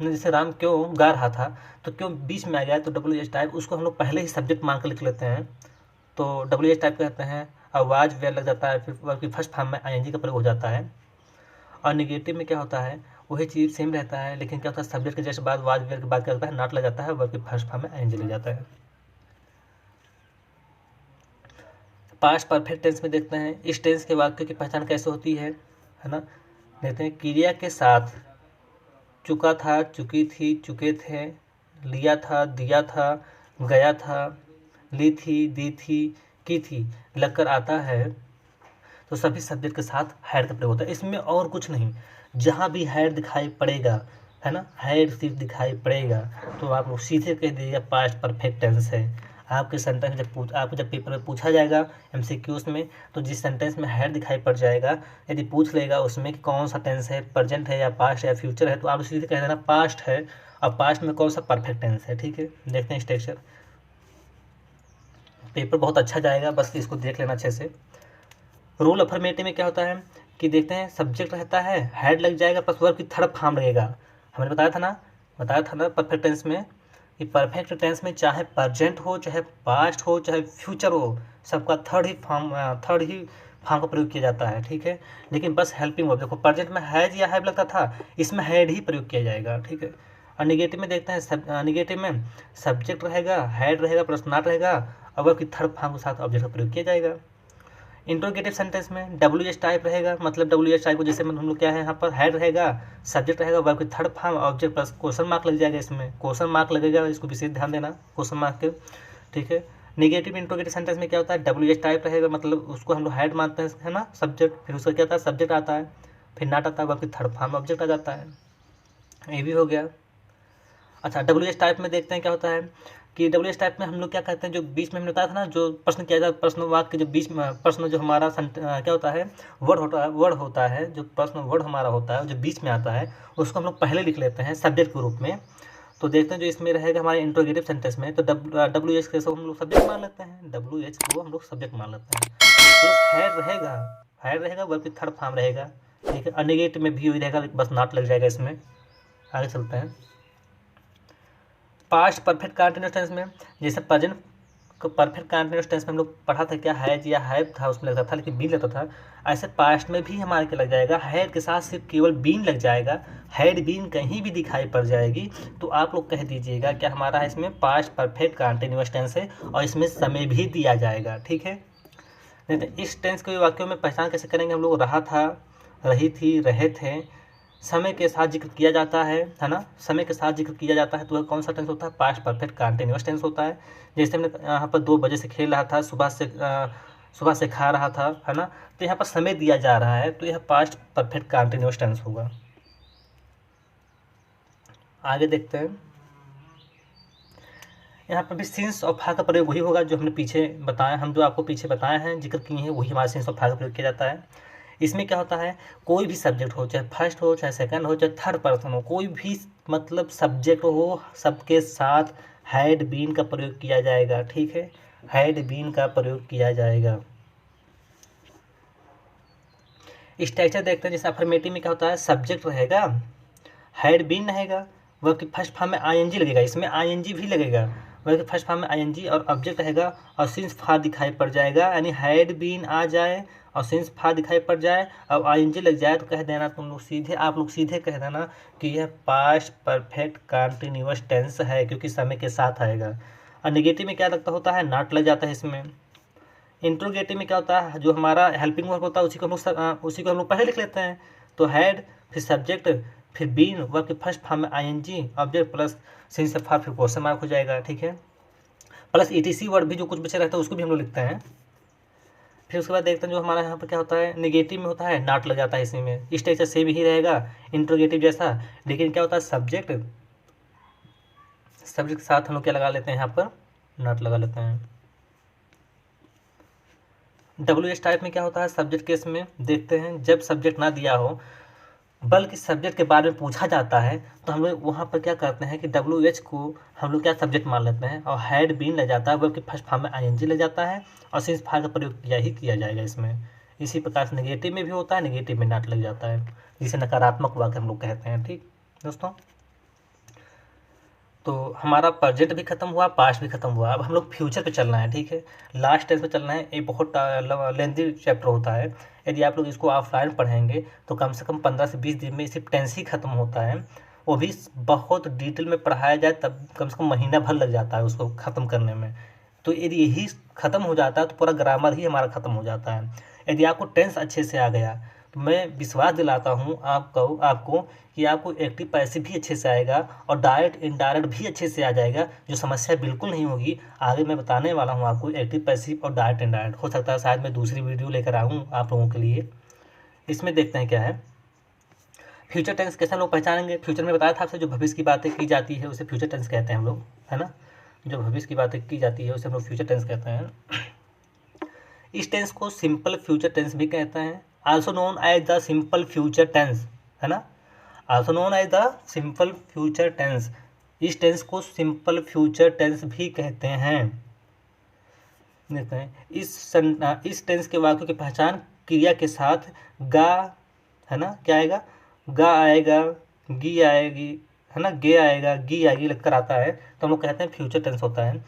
जैसे राम क्यों गा रहा था, तो क्यों बीच में आ गया, तो डब्ल्यू एच टाइप उसको हम लोग पहले ही सब्जेक्ट मान कर लिख लेते हैं, तो डब्ल्यू एच टाइप कहते हैं। आवाज वेल लग जाता है, फिर वर्ब की फर्स्ट फॉर्म में आईएनजी का प्रयोग हो जाता है। और निगेटिव में क्या होता है, वही चीज़ सेम रहता है, लेकिन क्या होता है, सब्जेक्ट के जस्ट बाद वाज वेल के बाद क्या होता है, नॉट लग जाता है, वर्ब की फर्स्ट फॉर्म में आईएनजी लग जाता है। पास्ट परफेक्ट टेंस में देखते हैं, इस टेंस के वाक्य की पहचान कैसे होती है ना। देखते हैं, क्रिया के साथ चुका था, चुकी थी, चुके थे, लिया था, दिया था, गया था, ली थी, दी थी, की थी लगकर आता है, तो सभी सब्जेक्ट के साथ हैड का प्रयोग होता है। इसमें और कुछ नहीं, जहाँ भी हैड दिखाई पड़ेगा है ना, हैड सिर्फ दिखाई पड़ेगा, तो आप लोग सीधे कह दीजिएगा पास्ट परफेक्ट टेंस है। आपके सेंटेंस आपको जब पेपर में पूछा जाएगा एमसीक्यूज में, तो जिस सेंटेंस में हैड दिखाई पड़ जाएगा, यदि पूछ लेगा उसमें कि कौन सा टेंस है, प्रेजेंट है या पास्ट है या फ्यूचर है, तो आप सीधे कह देना पास्ट है, और पास्ट में कौन सा परफेक्ट टेंस है। ठीक है, देखते हैं स्ट्रक्चर, पेपर बहुत अच्छा जाएगा, बस इसको देख लेना अच्छे से। रूल अफर्मेटिव में क्या होता है कि देखते हैं, सब्जेक्ट रहता है, हेड लग जाएगा, प्लस वर्ब की थर्ड फॉर्म लगेगा। हमने बताया था ना परफेक्ट टेंस में कि परफेक्ट टेंस में चाहे प्रेजेंट हो, चाहे पास्ट हो, चाहे फ्यूचर हो, सबका थर्ड ही फॉर्म का प्रयोग किया जाता है। ठीक है, लेकिन बस हेल्पिंग वर्ब, देखो प्रेजेंट में हैज या हैव लगता था, इसमें हैड ही प्रयोग किया जाएगा। ठीक है, और निगेटिव में देखते हैं, निगेटिव में सब्जेक्ट रहेगा, हैड रहेगा, प्लस नॉट रहेगा, और वर्ब की थर्ड फॉर्म के साथ ऑब्जेक्ट का प्रयोग किया जाएगा। इंट्रोगेटिव सेंटेंस में डब्ल्यू एच टाइप रहेगा, मतलब डब्ल्यू एच टाइप को जैसे हम लोग क्या है, यहाँ पर हेड रहेगा, सब्जेक्ट रहेगा, वर्ब की third form, object plus question mark लग जाएगा, इसमें क्वेश्चन मार्क लगेगा, इसको विशेष ध्यान देना क्वेश्चन मार्क के। ठीक है, निगेटिव इंट्रोगेटिव सेंटेंस में क्या होता है, डब्ल्यू एच टाइप रहेगा, मतलब उसको हम लोग हेड मानते हैं, है ना, सब्जेक्ट, फिर उसका क्या आता है, सब्जेक्ट आता है, फिर नॉट आता है, वर्ब की थर्ड फॉर्म ऑब्जेक्ट आ जाता है, ये भी हो गया। अच्छा, डब्ल्यू एच टाइप में देखते हैं क्या होता है कि डब्ल्यू एच टाइप में हम लोग क्या कहते हैं, जो बीच में हमने बताया था ना, जो प्रश्न किया जाता है, प्रश्न वाक्य के जो बीच में प्रश्न जो हमारा क्या होता है, वर्ड होता है, जो प्रश्न वर्ड हमारा होता है जो बीच में आता है, उसको हम लोग पहले लिख लेते हैं सब्जेक्ट के रूप में। तो देखते हैं जो इसमें रहेगा हमारे इंट्रोगेटिव सेंटेंस में, तो डब्ल्यू एच को हम लोग सब्जेक्ट मान लेते हैं, डब्ल्यू एच को हम लोग सब्जेक्ट मान लेते हैं, प्लस हैड रहेगा, वर्ब की थर्ड फॉर्म रहेगा। ठीक है, और नेगेटिव में भी रहेगा, बस नॉट लग जाएगा इसमें। आगे चलते हैं, पास्ट परफेक्ट कंटिन्यूअस टेंस में, जैसे प्रेजेंट परफेक्ट कंटिन्यूअस टेंस में हम लोग पढ़ा था क्या, हैज या हैव था, उसमें लगता था, लेकिन बीन लगता था, ऐसे पास्ट में भी हमारे क्या लग जाएगा, हैड के साथ सिर्फ केवल बीन लग जाएगा, हैड बीन कहीं भी दिखाई पड़ जाएगी, तो आप लोग कह दीजिएगा क्या हमारा है, इसमें पास्ट परफेक्ट कंटिन्यूअस टेंस है, और इसमें समय भी दिया जाएगा। ठीक है, नहीं तो इस टेंस के वाक्यों में पहचान कैसे करेंगे हम लोग, रहा था, रही थी, रहे थे, समय के साथ जिक्र किया जाता है ना, समय के साथ जिक्र किया जाता है, तो वह कौन सा टेंस होता है, पास्ट परफेक्ट कंटिन्यूअस टेंस होता है। जैसे हमने यहाँ पर 2 बजे से खेल रहा था, सुबह से खा रहा था, है ना, तो यहाँ पर समय दिया जा रहा है, तो यह पास्ट परफेक्ट कंटिन्यूअस टेंस होगा। आगे देखते हैं, यहाँ पर भी सिंस और फा का प्रयोग वही होगा जो हमने पीछे बताया, हम जो आपको पीछे बताए हैं, जिक्र किए हैं, वही हमारे सिंस और फा का प्रयोग किया जाता है। इसमें क्या होता है, कोई भी सब्जेक्ट हो, चाहे फर्स्ट हो, चाहे सेकंड हो, चाहे थर्ड पर्सन हो, कोई भी मतलब सब्जेक्ट हो, सबके साथ हैड बीन का प्रयोग किया जाएगा। ठीक है, हैड बीन का प्रयोग किया जाएगा। स्ट्रक्चर देखते हैं, जैसे अफर्मेटिव में क्या होता है, सब्जेक्ट रहेगा, हैड बीन रहेगा, वर्ब की फर्स्ट फॉर्म में आईएनजी लगेगा, इसमें आईएनजी भी लगेगा, वर्ब की फर्स्ट फॉर्म में आईएनजी, और ऑब्जेक्ट रहेगा, और सिंस फा दिखाई पड़ जाएगा, यानी हैड बीन आ जाए और सिंस फा दिखाई पड़ जाए और आईएनजी लग जाए, तो कह देना आप लोग सीधे कह देना कि यह पास्ट परफेक्ट कंटिन्यूअस टेंस है, क्योंकि समय के साथ आएगा। और नेगेटिव में क्या लगता होता है, नॉट लग जाता है इसमें। इंट्रोगेटिव में क्या होता है, जो हमारा हेल्पिंग वर्ब होता है उसी को हम लोग पहले लिख लेते हैं, तो हैड, फिर सब्जेक्ट, फिर बीन, वर्ब के फर्स्ट फॉर्म में आईएनजी, ऑब्जेक्ट प्लस सिंस फा, फिर क्वेश्चन मार्क हो जाएगा। ठीक है, प्लस ईटीसी वर्ड भी जो कुछ बचे रहता है उसको भी हम लोग लिखते हैं। फिर उसके बाद देखते हैं जो हमारा यहाँ पर क्या होता है, नेगेटिव में होता है नॉट लग जाता है इसी में, इस टाइप से सेम ही रहेगा इंट्रोगेटिव जैसा, लेकिन क्या होता है सब्जेक्ट के साथ हम लोग क्या लगा लेते हैं, यहाँ पर नॉट लगा लेते हैं। डब्ल्यू एच टाइप में क्या होता है, सब्जेक्ट केस में देखते हैं जब सब्जेक्ट ना दिया हो बल्कि सब्जेक्ट के बारे में पूछा जाता है, तो हम लोग वहाँ पर क्या करते हैं कि डब्ल्यू एच को हम लोग क्या सब्जेक्ट मान लेते हैं और हैड बीन लग जाता है, बल्कि फर्स्ट फॉर्म में आई एन जी लग जाता है और सिंस फार का प्रयोग किया ही किया जाएगा इसमें। इसी प्रकार से नेगेटिव में भी होता है, नेगेटिव में नॉट लग जाता है, जिसे नकारात्मक वाक्य हम लोग कहते हैं। ठीक दोस्तों, तो हमारा प्रेजेंट भी खत्म हुआ, पास्ट भी खत्म हुआ, अब हम लोग फ्यूचर पे चलना है। ठीक है, लास्ट टेंस पे चलना है, ये बहुत लेंथी चैप्टर होता है। यदि आप लोग इसको ऑफलाइन पढ़ेंगे तो कम से कम 15 से 20 दिन में सिर्फ टेंस ही खत्म होता है, वो भी बहुत डिटेल में पढ़ाया जाए तब कम से कम महीना भर लग जाता है उसको ख़त्म करने में। तो यदि यही ख़त्म हो जाता है तो पूरा ग्रामर ही हमारा ख़त्म हो जाता है। यदि आपको टेंस अच्छे से आ गया तो मैं विश्वास दिलाता हूँ आपको कि आपको एक्टिव पैसिव भी अच्छे से आएगा और डायरेक्ट इनडायरेक्ट भी अच्छे से आ जाएगा, जो समस्या बिल्कुल नहीं होगी। आगे मैं बताने वाला हूँ आपको एक्टिव पैसिव और डायरेक्ट इनडायरेक्ट, हो सकता है शायद मैं दूसरी वीडियो लेकर आऊँ आप लोगों के लिए। इसमें देखते हैं क्या है फ्यूचर टेंस कैसे हम लोग पहचानेंगे। फ्यूचर में बताया था आपसे जो भविष्य की बातें की जाती है उसे फ्यूचर टेंस कहते हैं हम लोग, है ना। जो भविष्य की बातें की जाती है उसे हम लोग फ्यूचर टेंस कहते हैं। इस टेंस को सिंपल फ्यूचर टेंस भी कहते हैं, also known as the simple future tense, है ना, also known as the simple future tense. इस टेंस को सिंपल फ्यूचर टेंस भी कहते हैं। देखते हैं इस टेंस के वाक्यों की पहचान क्रिया के साथ गा, है ना, क्या आएगा, गा आएगा, गी आएगी, है ना, गे आएगा, गी आएगी लगकर आता है, तो हम लोग कहते हैं फ्यूचर टेंस होता है।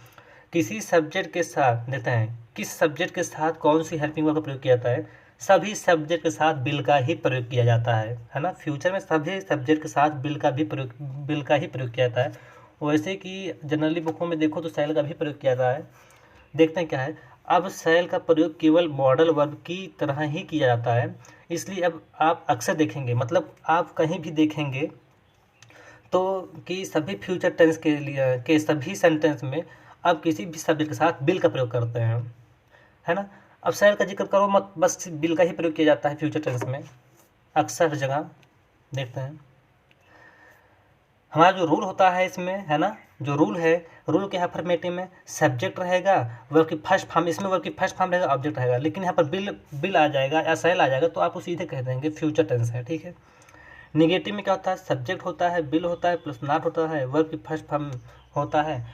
किसी सब्जेक्ट के साथ देखते हैं किस सब्जेक्ट के साथ कौन सी हेल्पिंग वर्ब का प्रयोग किया जाता है, सभी सब्जेक्ट के साथ बिल का ही प्रयोग किया जाता है ना। फ्यूचर में सभी सब्जेक्ट के साथ बिल का ही प्रयोग किया जाता है। वैसे कि जनरली बुकों में देखो तो शैल का भी प्रयोग किया जाता है। देखते हैं क्या है, अब शैल का प्रयोग केवल मॉडल वर्ब की तरह ही किया जाता है, इसलिए अब आप अक्सर देखेंगे, मतलब आप कहीं भी देखेंगे तो कि सभी फ्यूचर टेंस के सभी सेंटेंस में अब किसी भी सब्जेक्ट के साथ बिल का प्रयोग करते हैं, है ना। अब शैल का जिक्र करो मत, बस बिल का ही प्रयोग किया जाता है फ्यूचर टेंस में अक्सर हर जगह। देखते हैं हमारा जो रूल होता है इसमें, है ना, जो रूल है, रूल के अफर्मेटिव में सब्जेक्ट रहेगा, वर्ब की फर्स्ट फॉर्म, इसमें वर्ब की फर्स्ट फॉर्म रहेगा, ऑब्जेक्ट रहेगा, लेकिन यहाँ पर बिल आ जाएगा या शैल आ जाएगा तो आप उसे सीधे कह देंगे फ्यूचर टेंस है। ठीक है, निगेटिव में क्या होता है, सब्जेक्ट होता है, बिल होता है, प्लस नॉट होता है, वर्ब की फर्स्ट फॉर्म होता है,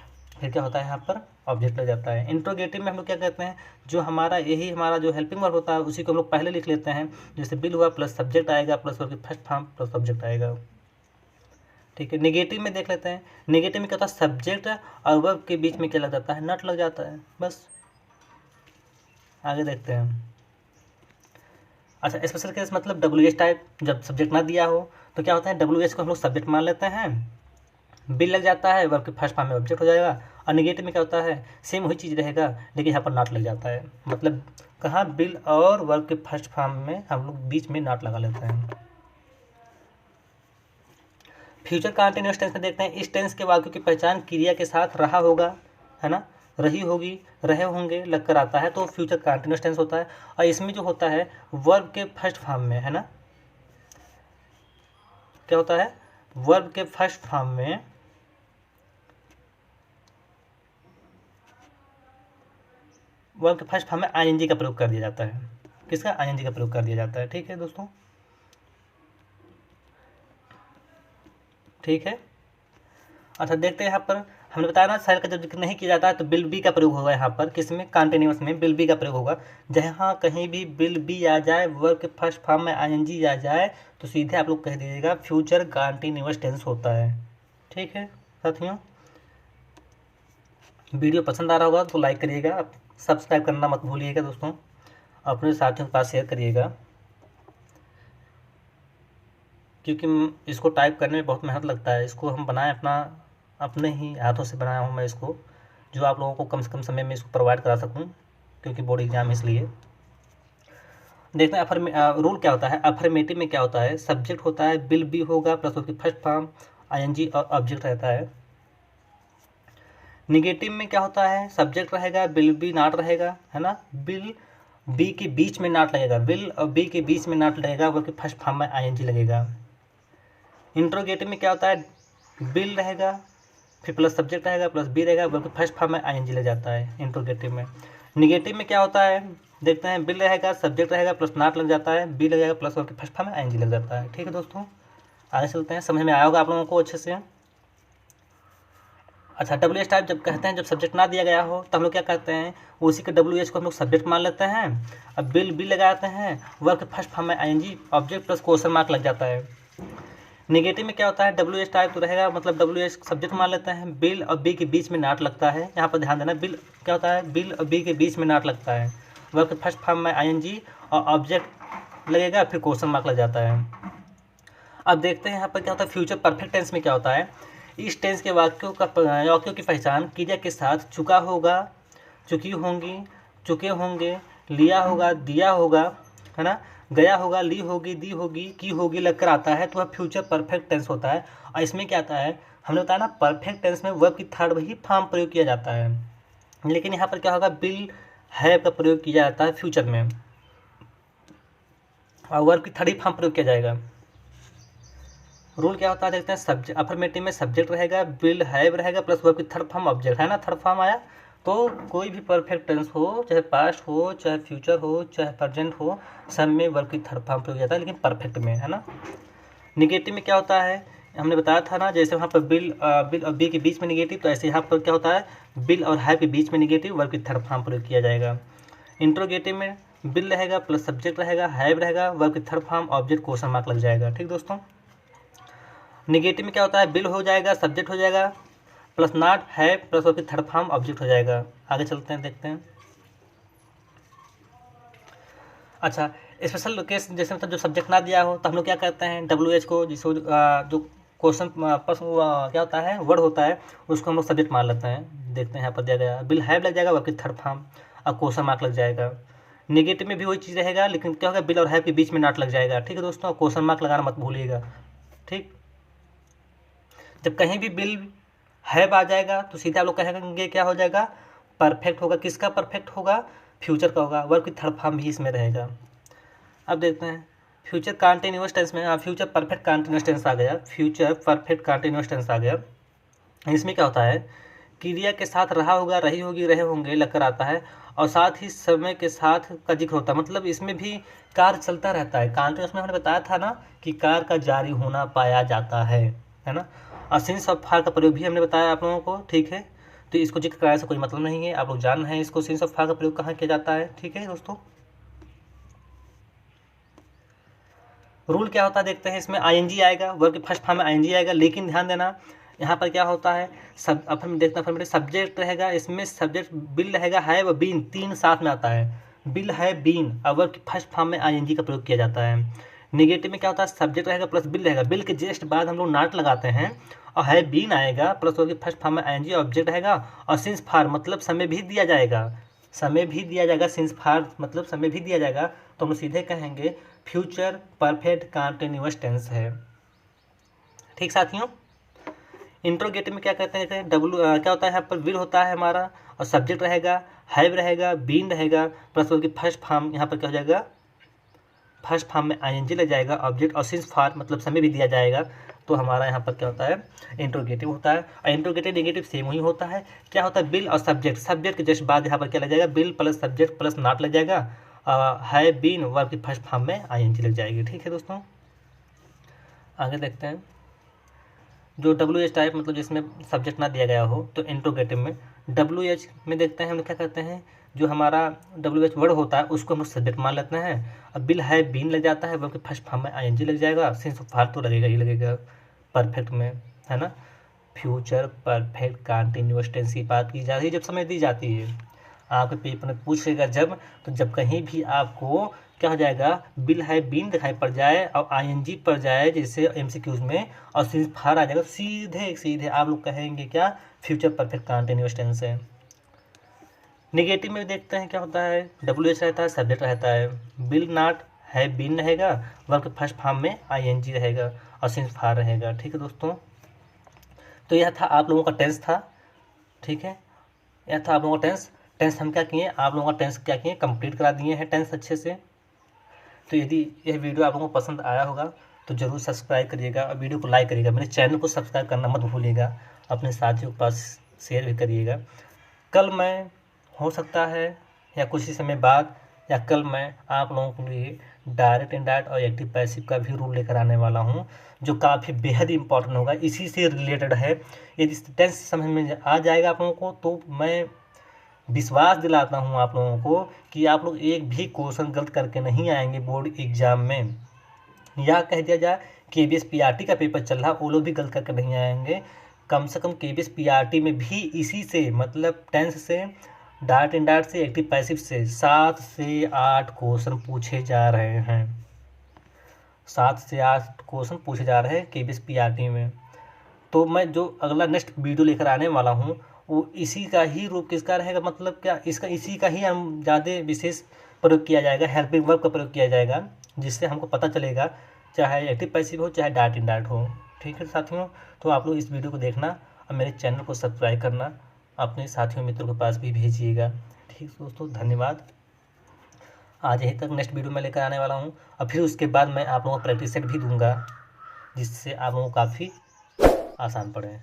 फिर क्या होता है यहाँ पर ऑब्जेक्ट लग जाता है। इंट्रोगेटिव में हम लोग क्या कहते हैं, जो हमारा जो हेल्पिंग वर्ब होता है उसी को हम लोग पहले लिख लेते हैं, जैसे बिल हुआ प्लस सब्जेक्ट आएगा प्लस वर्ब की फर्स्ट फॉर्म प्लस ऑब्जेक्ट आएगा। ठीक है, नेगेटिव में देख लेते हैं, नेगेटिव में क्या होता है, सब्जेक्ट और वर्ब के बीच में क्या लग जाता है, नॉट लग जाता है, बस। आगे देखते हैं। अच्छा, स्पेशल केस मतलब डब्ल्यू एच टाइप, जब सब्जेक्ट ना दिया हो तो क्या होता है, डब्ल्यू एच को हम लोग सब्जेक्ट मान लेते हैं, बिल लग जाता है, वर्ब के फर्स्ट फॉर्म में ऑब्जेक्ट हो जाएगा। और नेगेटिव में क्या होता है, सेम वही चीज़ रहेगा लेकिन यहाँ पर नॉट लग जाता है, मतलब कहाँ, बिल और वर्ब के फर्स्ट फॉर्म में हम लोग बीच में नॉट लगा लेते हैं। फ्यूचर कंटीन्यूअस टेंस में देखते हैं, इस टेंस के वाक्यों की पहचान क्रिया के साथ रहा होगा, है ना, रही होगी, रहे होंगे लगकर आता है तो फ्यूचर कंटीन्यूअस टेंस होता है। और इसमें जो होता है वर्ब के फर्स्ट फॉर्म में, है ना, क्या होता है, वर्ब के फर्स्ट फॉर्म में आईएनजी का प्रयोग कर दिया जाता है। किसका, आईएनजी का प्रयोग कर दिया जाता है। ठीक है दोस्तों, ठीक है। अच्छा, देखते हैं यहाँ पर हमने बताया ना शैल का जब जिक्र नहीं किया जाता है तो बिल बी का प्रयोग होगा, यहाँ पर किसमें, कंटिन्यूअस में बिल बी का प्रयोग होगा। जहाँ कहीं भी बिल बी आ जाए, वर्ब के फर्स्ट फॉर्म में आईएनजी आ जाए तो सीधे आप लोग कह दीजिएगा फ्यूचर कंटिन्यूअस टेंस होता है। ठीक है साथियों, वीडियो पसंद आ रहा होगा तो लाइक करिएगा, सब्सक्राइब करना मत भूलिएगा दोस्तों, अपने साथियों के पास शेयर करिएगा, क्योंकि इसको टाइप करने में बहुत मेहनत लगता है। इसको हम बनाए अपने ही हाथों से बनाया हूँ मैं इसको, जो आप लोगों को कम से कम समय में इसको प्रोवाइड करा सकूँ, क्योंकि बोर्ड एग्जाम है इसलिए। देखते हैं रूल क्या होता है। अफर्मेटिव में क्या होता है, सब्जेक्ट होता है, बिल बी होगा प्लस उसकी फर्स्ट फॉर्म आईएनजी और ऑब्जेक्ट रहता है। निगेटिव में क्या होता है, सब्जेक्ट रहेगा, बिल बी नॉट रहेगा, है ना, बिल बी के बीच में नॉट लगेगा, विल और बी के बीच में नॉट लगेगा, बल्कि फर्स्ट फॉर्म में आईएनजी लगेगा। इंट्रोगेटिव में क्या होता है, बिल रहेगा फिर प्लस सब्जेक्ट रहेगा प्लस बी रहेगा, बल्कि फर्स्ट फॉर्म में आईएनजी लग जाता है इंट्रोगेटिव में। निगेटिव में क्या होता है, देखते हैं, बिल रहेगा सब्जेक्ट रहेगा प्लस नॉट लग जाता है, बी लगेगा प्लस बल्कि फर्स्ट फॉर्म में आईएनजी लग जाता है। ठीक है दोस्तों, आगे चलते हैं, समझ में आया होगा आप लोगों को अच्छे से। अच्छा, डब्ल्यू एच टाइप जब कहते हैं, जब सब्जेक्ट ना दिया गया हो तो हम लोग क्या करते हैं, उसी के डब्ल्यू एच को हम लोग सब्जेक्ट मान लेते हैं। अब बिल बी लगाते हैं, वर्क फर्स्ट फॉर्म में ING object plus question mark लग जाता है। नेगेटिव में क्या होता है, डब्ल्यू एच टाइप तो रहेगा, मतलब डब्ल्यू एच सब्जेक्ट मान लेते हैं, बिल और बी के बीच में नॉट लगता है। यहाँ पर ध्यान देना, बिल क्या होता है, बिल और बी के बीच में नॉट लगता है, वर्क फर्स्ट फॉर्म में आईएनजी और ऑब्जेक्ट लगेगा, फिर क्वेश्चन मार्क लग जाता है। अब देखते हैं यहाँ पर क्या होता है, फ्यूचर परफेक्ट टेंस में क्या होता है। इस टेंस के वाक्यों की पहचान क्रिया के साथ चुका होगा, चुकी होंगी, चुके होंगे, लिया होगा, दिया होगा, है ना, गया होगा, ली होगी, दी होगी, की होगी लगकर आता है, तो वह फ्यूचर परफेक्ट टेंस होता है। और इसमें क्या आता है, हमने बताया ना, परफेक्ट टेंस में वर्ब की थर्ड ही फॉर्म प्रयोग किया जाता है, लेकिन यहाँ पर क्या होगा, बिल हैव का प्रयोग किया जाता है फ्यूचर में, और वर्ब की थर्ड ही फॉर्म प्रयोग किया जाएगा। रूल क्या होता है, देखते हैं, सब्जेक्ट अफर्मेटिव में सब्जेक्ट रहेगा, विल हैव रहेगा प्लस वर्ब की थर्ड फॉर्म ऑब्जेक्ट, है ना, थर्ड फॉर्म आया, तो कोई भी परफेक्ट टेंस हो, चाहे पास्ट हो, चाहे फ्यूचर हो, चाहे प्रेजेंट हो, सब में वर्ब की थर्ड फॉर्म प्रयोग जाता है, लेकिन परफेक्ट में, है ना। निगेटिव में क्या होता है, हमने बताया था ना, जैसे वहाँ पर बिल और बी के बीच में निगेटिव, तो ऐसे यहाँ पर क्या होता है, बिल और हैव के बीच में निगेटिव, वर्ब की थर्ड फॉर्म प्रयोग किया जाएगा। इंट्रोगेटिव में बिल रहेगा प्लस सब्जेक्ट रहेगा, हैव रहेगा, वर्ब की third form object question mark लग जाएगा। ठीक दोस्तों, निगेटिव में क्या होता है, बिल हो जाएगा, सब्जेक्ट हो जाएगा, प्लस नॉट है प्लस उसकी थर्ड फॉर्म ऑब्जेक्ट हो जाएगा। आगे चलते हैं, देखते हैं। अच्छा, स्पेशल केस जैसे मतलब जो सब्जेक्ट ना दिया हो तो हम लोग क्या करते हैं, डब्ल्यू एच को जिसको जो क्वेश्चन क्या होता है, वर्ड होता है, उसको हम लोग सब्जेक्ट मान लेते हैं। देखते हैं यहाँ पर दिया गया, बिल हैव लग जाएगा, वर्ब थर्ड फॉर्म और क्वेश्चन मार्क लग जाएगा। नेगेटिव में भी वही चीज़ रहेगा, लेकिन क्या होगा, बिल और हैव के बीच में नॉट लग जाएगा। ठीक है दोस्तों, क्वेश्चन मार्क लगाना मत भूलिएगा। ठीक, जब कहीं भी बिल हैव आ जाएगा तो सीधा आप लोग कहेंगे क्या हो जाएगा, परफेक्ट होगा। किसका परफेक्ट होगा, फ्यूचर का होगा, वर्ब की थर्ड फॉर्म भी इसमें रहेगा। अब देखते हैं फ्यूचर कंटीन्यूअस टेंस में, फ्यूचर परफेक्ट कंटीन्यूअस टेंस आ गया, फ्यूचर परफेक्ट कंटीन्यूअस टेंस आ गया। इसमें क्या होता है, क्रिया के साथ रहा होगा, रही होगी, रहे होंगे लगकर आता है, और साथ ही समय के साथ का जिक्र होता है, मतलब इसमें भी कार्य चलता रहता है। कंटीन्यूअस में हमने बताया था ना कि कार्य का जारी होना पाया जाता है ना। और सिंस ऑफ फार का प्रयोग भी हमने बताया आप लोगों को। ठीक है, तो इसको जिक्र कराने से कोई मतलब नहीं है, आप लोग जान रहे हैं इसको, सिंस ऑफ फार का प्रयोग कहाँ किया जाता है। ठीक है दोस्तों, रूल क्या होता है देखते हैं, इसमें आईएनजी आएगा, वर्ब के फर्स्ट फॉर्म में आईएनजी आएगा, लेकिन ध्यान देना यहाँ पर क्या होता है, सब अपन देखते हैं, सब्जेक्ट रहेगा, इसमें सब्जेक्ट बिल रहेगा, है व बीन, तीन साथ में आता है, बिल है बीन, और वर्ब के फर्स्ट फॉर्म में आईएनजी का प्रयोग किया जाता है। निगेटिव में क्या होता है, सब्जेक्ट रहेगा प्लस बिल रहेगा, बिल के जस्ट बाद हम लोग नॉट लगाते हैं, और है बीन आएगा प्लस वर्ब के फर्स्ट फॉर्म में आईएनजी ऑब्जेक्ट रहेगा, और सिंस फार मतलब समय भी दिया जाएगा, समय भी दिया जाएगा, सिंस फार मतलब समय भी दिया जाएगा, तो हम सीधे कहेंगे फ्यूचर परफेक्ट कंटीन्यूअस टेंस है। ठीक साथियों, इंट्रोगेटिव में क्या कहते हैं, क्या होता है, यहाँ पर विल होता है हमारा, और सब्जेक्ट रहेगा, हैव रहेगा, बीन रहेगा, प्लस उसकी फर्स्ट फॉर्म यहाँ पर क्या हो जाएगा, फर्स्ट फॉर्म में आईएनजी लग जाएगा, ऑब्जेक्ट, और सिंस फार मतलब समय भी दिया जाएगा, तो हमारा यहाँ पर क्या होता है, इंट्रोगेटिव होता है। और इंट्रोगेटिव नेगेटिव सेम ही होता है, क्या होता है, बिल और सब्जेक्ट, सब्जेक्ट के जस्ट बाद यहाँ पर क्या लग जाएगा, bill plus subject plus not लग जाएगा, है बीन, वर्ब की फर्स्ट फॉर्म में आईएनजी लग जाएगी। ठीक है दोस्तों, आगे देखते हैं। जो डब्ल्यू एच टाइप मतलब जिसमें सब्जेक्ट ना दिया गया हो, तो इंट्रोगेटिव में डब्ल्यू एच में देखते हैं हम लोग क्या करते हैं, जो हमारा डब्ल्यू एच वर्ड होता है उसको हम लोग सब्जेक्ट मान लेते हैं। अब बिल है बीन लग जाता है, वर्ब के फर्स्ट फॉर्म में आईएनजी लग जाएगा, सिंस फार तो लगेगा ही लगेगा परफेक्ट में, है ना। फ्यूचर परफेक्ट कंटीन्यूअस टेंस की बात की जा रही है, जब समय दी जाती है, आपके पेपर में पूछेगा जब, तो जब कहीं भी आपको क्या हो जाएगा, बिल है बीन दिखाई पड़ जाए और आईएनजी पड़ जाए जैसे एमसीक्यूज में, और सिंस फार आ जाएगा, सीधे सीधे आप लोग कहेंगे क्या, फ्यूचर परफेक्ट कंटीन्यूअस टेंस है। निगेटिव में देखते हैं क्या होता है, डब्ल्यू एच रहता है, सब्जेक्ट रहता है, बिल नॉट है बीन रहेगा, वर्ब के फर्स्ट फॉर्म में आईएनजी रहेगा, और सिंस फार रहेगा। ठीक है दोस्तों, तो यह था आप लोगों का टेंस था। ठीक है, यह था आप लोगों का टेंस। टेंस हम क्या किए, आप लोगों का टेंस क्या किए, कंप्लीट करा दिए हैं टेंस अच्छे से। तो यदि यह वीडियो आप लोगों को पसंद आया होगा तो ज़रूर सब्सक्राइब करिएगा और वीडियो को लाइक करिएगा। मेरे चैनल को सब्सक्राइब करना मत भूलिएगा, अपने साथियों के पास शेयर भी करिएगा। कल मैं, हो सकता है या कुछ ही समय बाद या कल मैं आप लोगों के लिए डायरेक्ट इनडायरेक्ट और एक्टिव पैसिव का भी रूल लेकर आने वाला हूं, जो काफ़ी बेहद इंपॉर्टेंट होगा, इसी से रिलेटेड है। यदि टेंस समझ में आ जाएगा आप लोगों को तो मैं विश्वास दिलाता हूं आप लोगों को कि आप लोग एक भी क्वेश्चन गलत करके नहीं आएंगे बोर्ड एग्जाम में। या कह दिया जाए KBS PRT का पेपर चल रहा, वो लोग भी गलत करके नहीं आएंगे। कम से कम KBS PRT में भी इसी से, मतलब टेंस से, डायरेक्ट इनडायरेक्ट से, एक्टिव पैसिव से 7 से 8 क्वेश्चन पूछे जा रहे हैं। 7 से 8 क्वेश्चन पूछे जा रहे हैं KBS PRT में। तो मैं जो अगला नेक्स्ट वीडियो लेकर आने वाला हूँ वो इसी का ही रूप किसका रहेगा, मतलब क्या इसका, इसी का ही हम ज़्यादा विशेष प्रयोग किया जाएगा, हेल्पिंग वर्ब का प्रयोग किया जाएगा, जिससे हमको पता चलेगा चाहे एक्टिव पैसिव हो चाहे डायरेक्ट इनडायरेक्ट हो। ठीक है साथियों, तो आप लोग इस वीडियो को देखना और मेरे चैनल को सब्सक्राइब करना, अपने साथियों मित्रों के पास भी भेजिएगा। ठीक दोस्तों, धन्यवाद। आज यहीं तक, नेक्स्ट वीडियो में लेकर आने वाला हूँ और फिर उसके बाद मैं आप लोगों को प्रैक्टिस सेट भी दूंगा, जिससे आप लोगों को काफ़ी आसान पड़े।